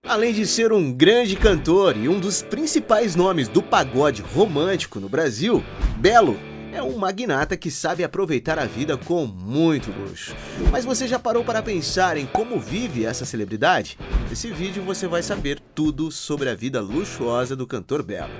Além de ser um grande cantor e um dos principais nomes do pagode romântico no Brasil, Belo é um magnata que sabe aproveitar a vida com muito luxo. Mas você já parou para pensar em como vive essa celebridade? Nesse vídeo você vai saber tudo sobre a vida luxuosa do cantor Belo.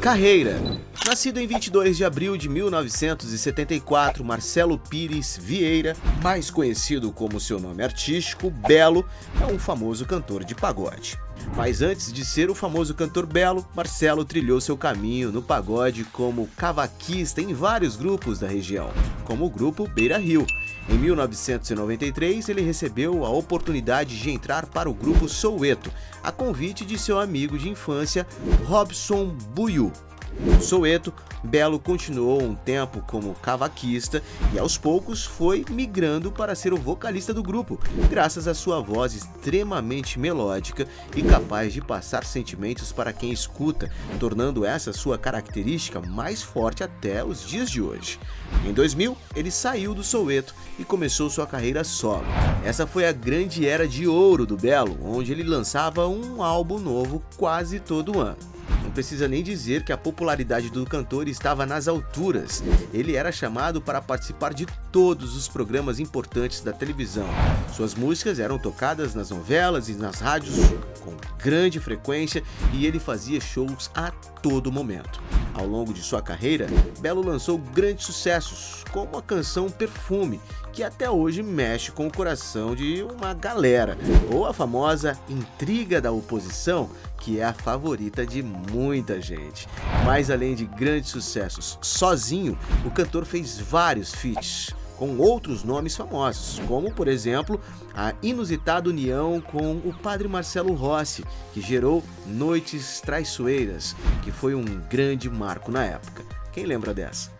Carreira. Nascido em 22 de abril de 1974, Marcelo Pires Vieira, mais conhecido como seu nome artístico, Belo, é um famoso cantor de pagode. Mas antes de ser o famoso cantor Belo, Marcelo trilhou seu caminho no pagode como cavaquista em vários grupos da região, como o grupo Beira Rio. Em 1993, ele recebeu a oportunidade de entrar para o grupo Soweto, a convite de seu amigo de infância, Robson Buiu. No Soweto, Belo continuou um tempo como cavaquista e aos poucos foi migrando para ser o vocalista do grupo, graças à sua voz extremamente melódica e capaz de passar sentimentos para quem escuta, tornando essa sua característica mais forte até os dias de hoje. Em 2000, ele saiu do Soweto e começou sua carreira solo. Essa foi a grande era de ouro do Belo, onde ele lançava um álbum novo quase todo ano. Não precisa nem dizer que a popularidade do cantor estava nas alturas. Ele era chamado para participar de todos os programas importantes da televisão. Suas músicas eram tocadas nas novelas e nas rádios com grande frequência e ele fazia shows a todo momento. Ao longo de sua carreira, Belo lançou grandes sucessos, como a canção Perfume, que até hoje mexe com o coração de uma galera, ou a famosa Intriga da Oposição, que é a favorita de muita gente. Mas além de grandes sucessos sozinho, o cantor fez vários feats com outros nomes famosos, como por exemplo a inusitada união com o padre Marcelo Rossi, que gerou Noites Traiçoeiras, que foi um grande marco na época. Quem lembra dessa?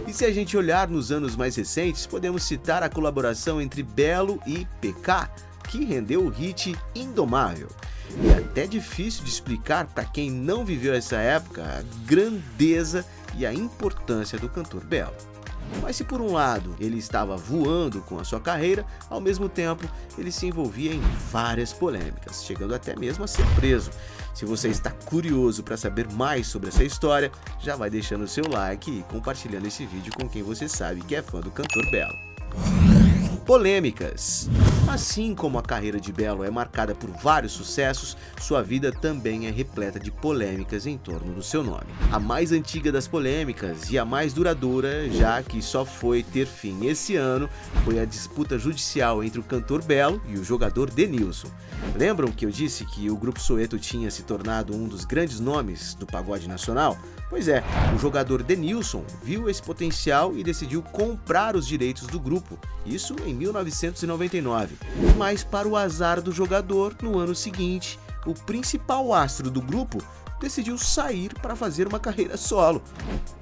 E se a gente olhar nos anos mais recentes, podemos citar a colaboração entre Belo e PK, que rendeu o hit Indomável. E é até difícil de explicar para quem não viveu essa época a grandeza e a importância do cantor Belo. Mas se por um lado ele estava voando com a sua carreira, ao mesmo tempo ele se envolvia em várias polêmicas, chegando até mesmo a ser preso. Se você está curioso para saber mais sobre essa história, já vai deixando o seu like e compartilhando esse vídeo com quem você sabe que é fã do cantor Belo. Polêmicas. Assim como a carreira de Belo é marcada por vários sucessos, sua vida também é repleta de polêmicas em torno do seu nome. A mais antiga das polêmicas e a mais duradoura, já que só foi ter fim esse ano, foi a disputa judicial entre o cantor Belo e o jogador Denilson. Lembram que eu disse que o grupo Soweto tinha se tornado um dos grandes nomes do pagode nacional? Pois é, o jogador Denilson viu esse potencial e decidiu comprar os direitos do grupo, isso em 1999. Mas para o azar do jogador, no ano seguinte, o principal astro do grupo decidiu sair para fazer uma carreira solo.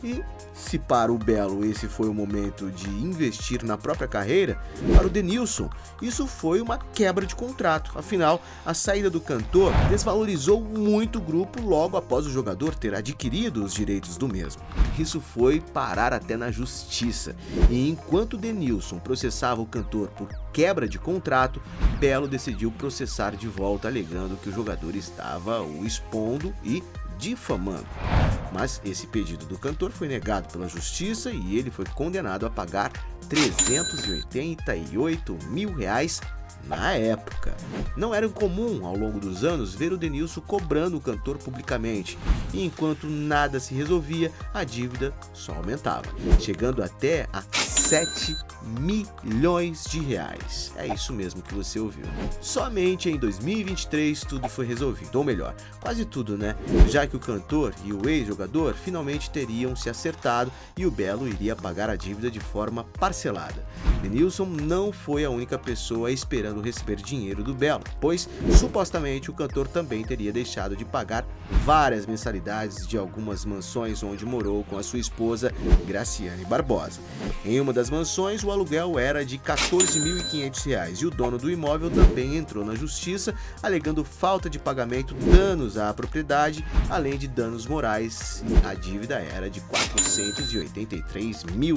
E se para o Belo esse foi o momento de investir na própria carreira, para o Denilson isso foi uma quebra de contrato. Afinal, a saída do cantor desvalorizou muito o grupo logo após o jogador ter adquirido os direitos do mesmo. Isso foi parar até na justiça. E enquanto Denilson processava o cantor por quebra de contrato, Belo decidiu processar de volta, alegando que o jogador estava o expondo e difamando. Mas esse pedido do cantor foi negado pela justiça e ele foi condenado a pagar R$388 mil na época. Não era incomum ao longo dos anos ver o Denilson cobrando o cantor publicamente, e enquanto nada se resolvia, a dívida só aumentava, chegando até a R$7 milhões. É isso mesmo que você ouviu. Somente em 2023 tudo foi resolvido, ou melhor, quase tudo, né? Já que o cantor e o ex-jogador finalmente teriam se acertado e o Belo iria pagar a dívida de forma parcelada. Denilson não foi a única pessoa esperando receber dinheiro do Belo, pois supostamente o cantor também teria deixado de pagar várias mensalidades de algumas mansões onde morou com a sua esposa Graciane Barbosa. Em uma das mansões, o aluguel era de R$ 14.500 e o dono do imóvel também entrou na justiça, alegando falta de pagamento, danos à propriedade, além de danos morais, e a dívida era de R$ 483 mil.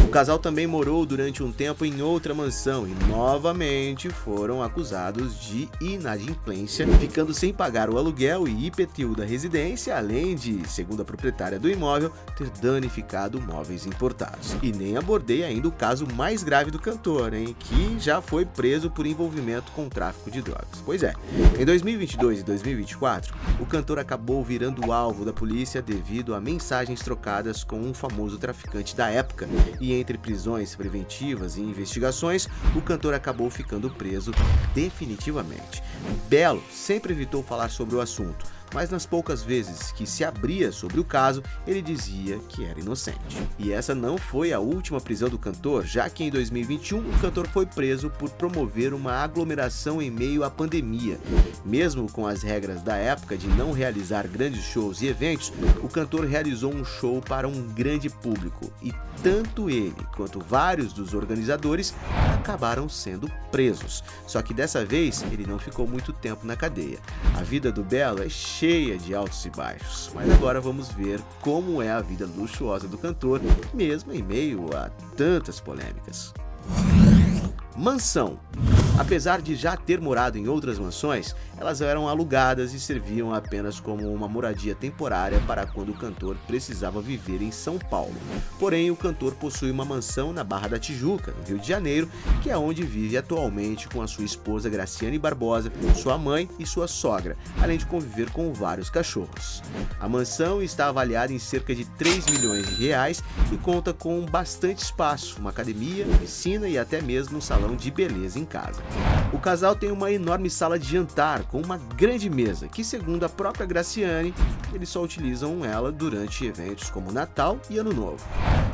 O casal também morou durante um tempo em outra mansão e novamente foram acusados de inadimplência, ficando sem pagar o aluguel e IPTU da residência, além de, segundo a proprietária do imóvel, ter danificado móveis importados. E nem abordei ainda o caso mais grave do cantor, que já foi preso por envolvimento com tráfico de drogas. Pois é, em 2022 e 2024, o cantor acabou virando alvo da polícia devido a mensagens trocadas com um famoso traficante da época, e entre prisões preventivas e investigações, o cantor acabou ficando preso definitivamente. Belo sempre evitou falar sobre o assunto, mas nas poucas vezes que se abria sobre o caso, ele dizia que era inocente. E essa não foi a última prisão do cantor, já que em 2021 o cantor foi preso por promover uma aglomeração em meio à pandemia. Mesmo com as regras da época de não realizar grandes shows e eventos, o cantor realizou um show para um grande público e tanto ele quanto vários dos organizadores acabaram sendo presos. Só que dessa vez ele não ficou muito tempo na cadeia. A vida do Belo é cheia de altos e baixos, mas agora vamos ver como é a vida luxuosa do cantor, mesmo em meio a tantas polêmicas. Mansão. Apesar de já ter morado em outras mansões, elas eram alugadas e serviam apenas como uma moradia temporária para quando o cantor precisava viver em São Paulo. Porém, o cantor possui uma mansão na Barra da Tijuca, no Rio de Janeiro, que é onde vive atualmente com a sua esposa Graciane Barbosa, sua mãe e sua sogra, além de conviver com vários cachorros. A mansão está avaliada em cerca de R$ 3 milhões e conta com bastante espaço, uma academia, piscina e até mesmo um salão de beleza em casa. O casal tem uma enorme sala de jantar com uma grande mesa que, segundo a própria Graciane, eles só utilizam ela durante eventos como Natal e Ano Novo.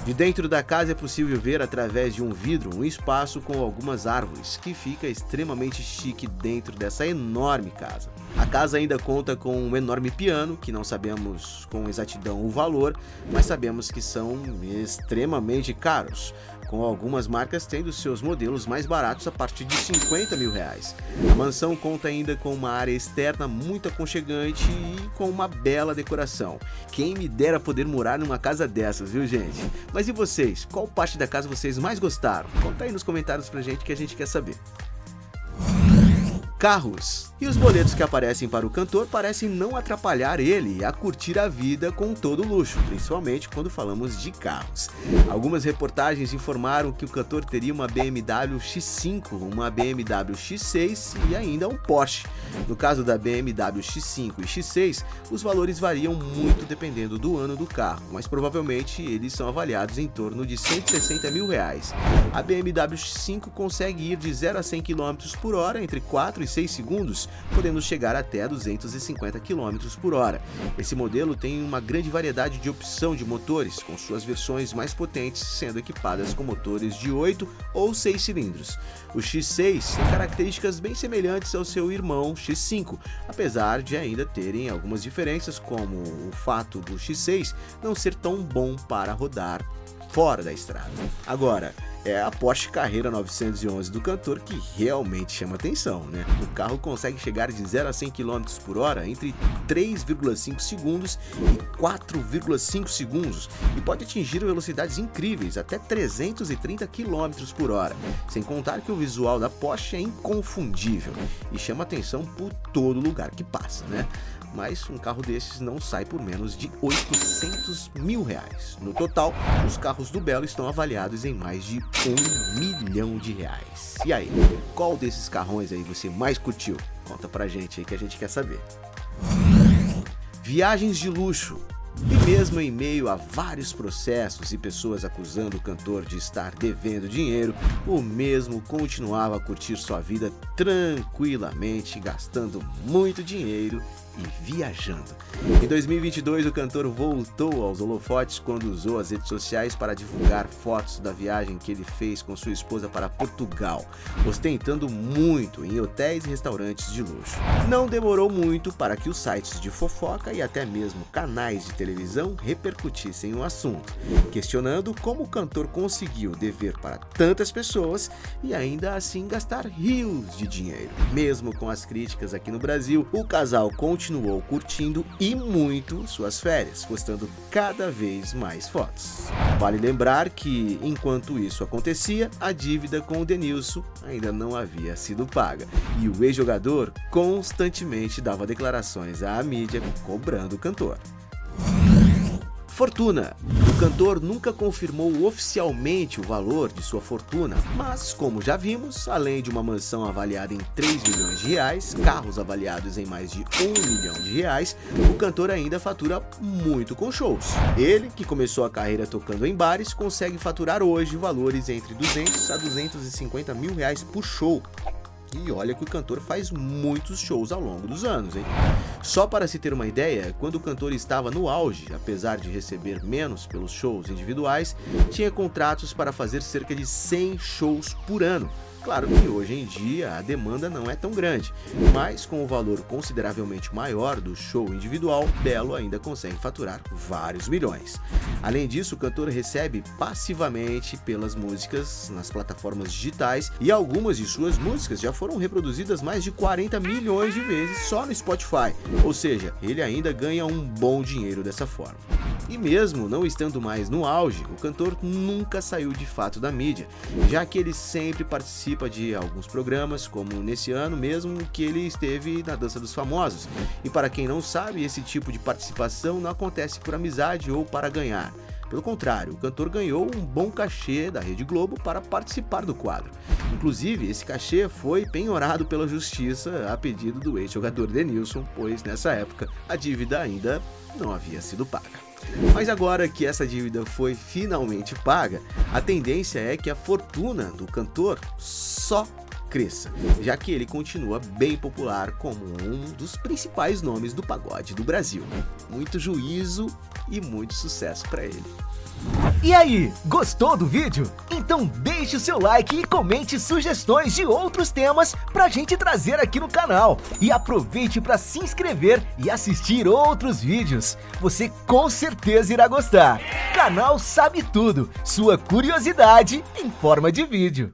De dentro da casa é possível ver através de um vidro um espaço com algumas árvores que fica extremamente chique dentro dessa enorme casa. A casa ainda conta com um enorme piano, que não sabemos com exatidão o valor, mas sabemos que são extremamente caros, com algumas marcas tendo seus modelos mais baratos a partir de R$ 50 mil. A mansão conta ainda com uma área externa muito aconchegante e com uma bela decoração. Quem me dera poder morar numa casa dessas, viu, gente? Mas e vocês? Qual parte da casa vocês mais gostaram? Conta aí nos comentários pra gente que a gente quer saber. Carros. E os boletos que aparecem para o cantor parecem não atrapalhar ele a curtir a vida com todo luxo, principalmente quando falamos de carros. Algumas reportagens informaram que o cantor teria uma BMW X5, uma BMW X6 e ainda um Porsche. No caso da BMW X5 e X6, os valores variam muito dependendo do ano do carro, mas provavelmente eles são avaliados em torno de R$ 160 mil. A BMW X5 consegue ir de 0 a 100 km por hora entre 4 e 6 segundos, podendo chegar até 250 km por hora. Esse modelo tem uma grande variedade de opção de motores, com suas versões mais potentes sendo equipadas com motores de 8 ou 6 cilindros. O X6 tem características bem semelhantes ao seu irmão X5, apesar de ainda terem algumas diferenças, como o fato do X6 não ser tão bom para rodar fora da estrada. Agora, é a Porsche Carrera 911 do cantor que realmente chama atenção, né? O carro consegue chegar de 0 a 100 km por hora entre 3,5 segundos e 4,5 segundos e pode atingir velocidades incríveis, até 330 km por hora. Sem contar que o visual da Porsche é inconfundível e chama atenção por todo lugar que passa, né? Mas um carro desses não sai por menos de R$ 800 mil. No total, os carros do Belo estão avaliados em mais de R$ 1 milhão. E aí, qual desses carrões aí você mais curtiu? Conta pra gente aí que a gente quer saber. Viagens de luxo. E mesmo em meio a vários processos e pessoas acusando o cantor de estar devendo dinheiro, o mesmo continuava a curtir sua vida tranquilamente, gastando muito dinheiro e viajando. Em 2022, o cantor voltou aos holofotes quando usou as redes sociais para divulgar fotos da viagem que ele fez com sua esposa para Portugal, ostentando muito em hotéis e restaurantes de luxo. Não demorou muito para que os sites de fofoca e até mesmo canais de televisão repercutissem o assunto, questionando como o cantor conseguiu dever para tantas pessoas e ainda assim gastar rios de dinheiro. Mesmo com as críticas aqui no Brasil, o casal continuou curtindo e muito suas férias, postando cada vez mais fotos. Vale lembrar que, enquanto isso acontecia, a dívida com o Denilson ainda não havia sido paga e o ex-jogador constantemente dava declarações à mídia cobrando o cantor. Fortuna. O cantor nunca confirmou oficialmente o valor de sua fortuna, mas, como já vimos, além de uma mansão avaliada em 3 milhões de reais, carros avaliados em mais de 1 milhão de reais, o cantor ainda fatura muito com shows. Ele, que começou a carreira tocando em bares, consegue faturar hoje valores entre 200 a 250 mil reais por show. E olha que o cantor faz muitos shows ao longo dos anos, hein? Só para se ter uma ideia, quando o cantor estava no auge, apesar de receber menos pelos shows individuais, tinha contratos para fazer cerca de 100 shows por ano. Claro que hoje em dia a demanda não é tão grande, mas com o valor consideravelmente maior do show individual, Belo ainda consegue faturar vários milhões. Além disso, o cantor recebe passivamente pelas músicas nas plataformas digitais e algumas de suas músicas já foram reproduzidas mais de 40 milhões de vezes só no Spotify, ou seja, ele ainda ganha um bom dinheiro dessa forma. E mesmo não estando mais no auge, o cantor nunca saiu de fato da mídia, já que ele sempre participa de alguns programas, como nesse ano mesmo que ele esteve na Dança dos Famosos. E para quem não sabe, esse tipo de participação não acontece por amizade ou para ganhar. Pelo contrário, o cantor ganhou um bom cachê da Rede Globo para participar do quadro. Inclusive, esse cachê foi penhorado pela justiça a pedido do ex-jogador Denilson, pois nessa época a dívida ainda não havia sido paga. Mas agora que essa dívida foi finalmente paga, a tendência é que a fortuna do cantor só cresça, já que ele continua bem popular como um dos principais nomes do pagode do Brasil. Muito juízo e muito sucesso para ele. E aí, gostou do vídeo? Então deixe o seu like e comente sugestões de outros temas pra gente trazer aqui no canal. E aproveite para se inscrever e assistir outros vídeos. Você com certeza irá gostar. Canal Sabe Tudo, sua curiosidade em forma de vídeo.